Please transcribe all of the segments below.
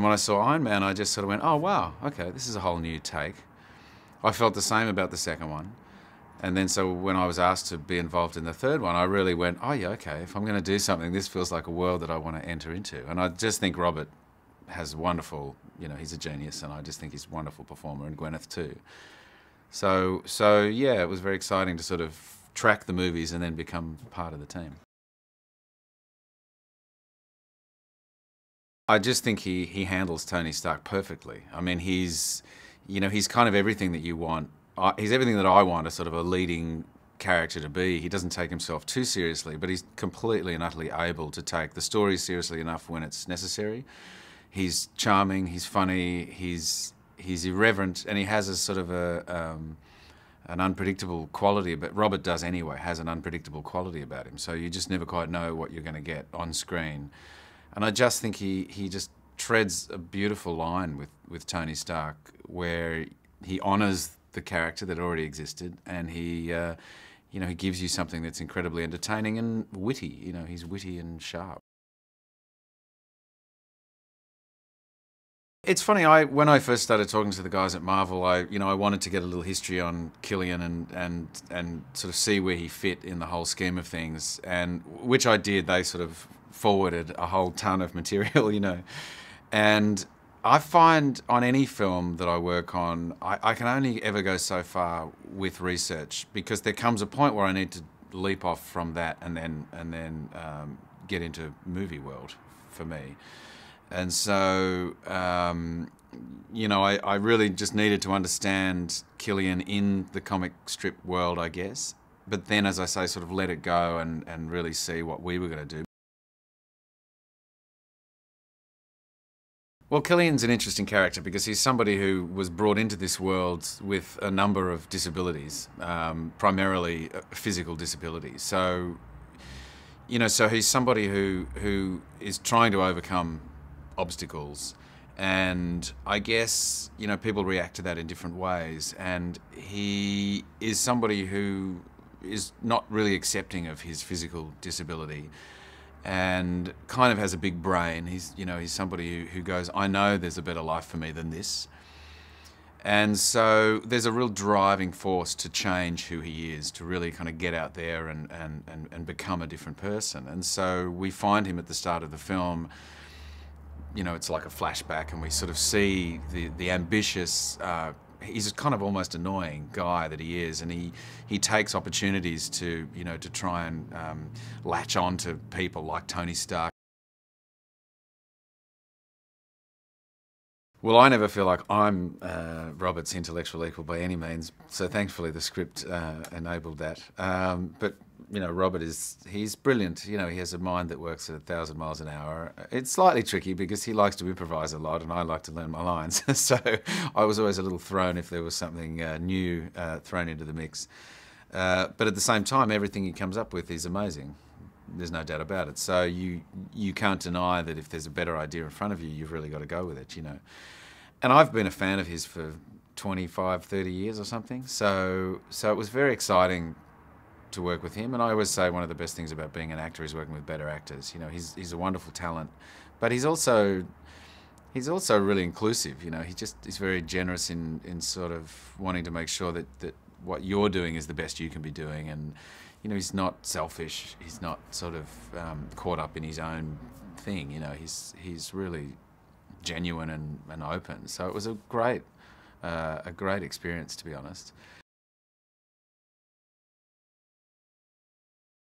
when I saw Iron Man, I just sort of went, oh wow, okay, this is a whole new take. I felt the same about the second one. And then so when I was asked to be involved in the third one, I really went, oh yeah, okay, if I'm going to do something, this feels like a world that I want to enter into. And I just think Robert has wonderful, he's a genius, and I just think he's a wonderful performer, and Gwyneth too. So yeah, it was very exciting to sort of track the movies and then become part of the team. I just think he handles Tony Stark perfectly. I mean, he's kind of everything that you want. He's everything that I want a sort of a leading character to be. He doesn't take himself too seriously, but he's completely and utterly able to take the story seriously enough when it's necessary. He's charming, he's funny, he's irreverent, and he has a sort of an unpredictable quality, but Robert does anyway, has an unpredictable quality about him. So you just never quite know what you're going to get on screen. And I just think he just treads a beautiful line with Tony Stark, where he honours the character that already existed, and he gives you something that's incredibly entertaining and witty. He's witty and sharp. It's funny, when I first started talking to the guys at Marvel, I wanted to get a little history on Killian and sort of see where he fit in the whole scheme of things, and which I did. They sort of forwarded a whole ton of material, and I find on any film that I work on, I can only ever go so far with research, because there comes a point where I need to leap off from that and then get into movie world for me. And so, I really just needed to understand Killian in the comic strip world, I guess. But then, as I say, sort of let it go and really see what we were going to do. Well, Killian's an interesting character because he's somebody who was brought into this world with a number of disabilities, primarily physical disabilities. So, so he's somebody who is trying to overcome obstacles, and I guess people react to that in different ways, and he is somebody who is not really accepting of his physical disability and kind of has a big brain. He's somebody who goes, I know there's a better life for me than this. And so there's a real driving force to change who he is, to really kind of get out there and become a different person. And so we find him at the start of the film. It's like a flashback, and we sort of see the ambitious, he's a kind of almost annoying guy that he is, and he takes opportunities to try and latch on to people like Tony Stark. Well, I never feel like I'm Robert's intellectual equal by any means, so thankfully the script enabled that. But Robert he's brilliant. He has a mind that works at 1,000 miles an hour. It's slightly tricky because he likes to improvise a lot, and I like to learn my lines. So I was always a little thrown if there was something new thrown into the mix. But at the same time, everything he comes up with is amazing. There's no doubt about it. So you can't deny that if there's a better idea in front of you, you've really got to go with it, And I've been a fan of his for 25, 30 years or something. So it was very exciting to work with him. And I always say one of the best things about being an actor is working with better actors. He's a wonderful talent, but he's also really inclusive. He's very generous in sort of wanting to make sure that what you're doing is the best you can be doing. And he's not selfish. He's not sort of caught up in his own thing. He's really genuine and open. So it was a great experience, to be honest.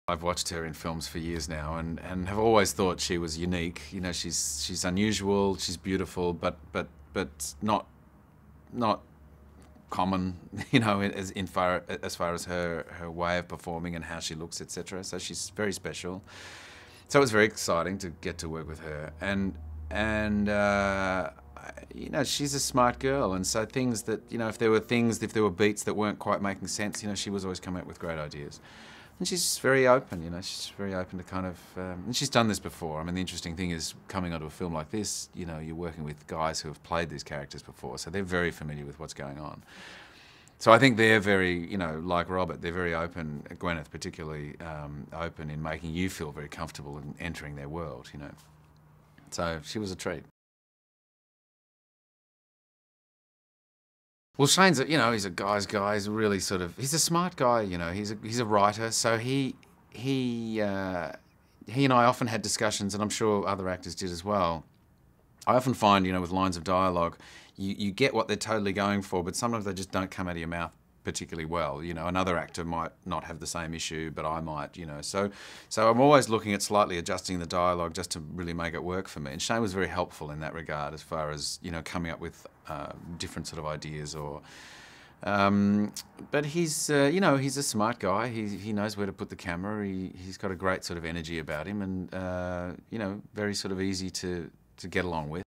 I've watched her in films for years now, and have always thought she was unique. She's unusual, she's beautiful, but not common, as far as her way of performing and how she looks, etc. So she's very special. So it was very exciting to get to work with her, and she's a smart girl, and so things that if there were beats that weren't quite making sense, she was always coming up with great ideas. And she's very open, she's very open to kind of, and she's done this before. I mean, the interesting thing is coming onto a film like this, you're working with guys who have played these characters before, so they're very familiar with what's going on. So I think they're very, like Robert, they're very open, Gwyneth particularly, open in making you feel very comfortable in entering their world, So she was a treat. Well, Shane's he's a guy's guy. He's really he's a smart guy. He's a writer. So he and I often had discussions, and I'm sure other actors did as well. I often find, with lines of dialogue, you get what they're totally going for, but sometimes they just don't come out of your mouth particularly well. Another actor might not have the same issue, but I might, So I'm always looking at slightly adjusting the dialogue just to really make it work for me. And Shane was very helpful in that regard as far as, coming up with different sort of ideas or... but he's a smart guy. He knows where to put the camera. He's got a great sort of energy about him and, very sort of easy to get along with.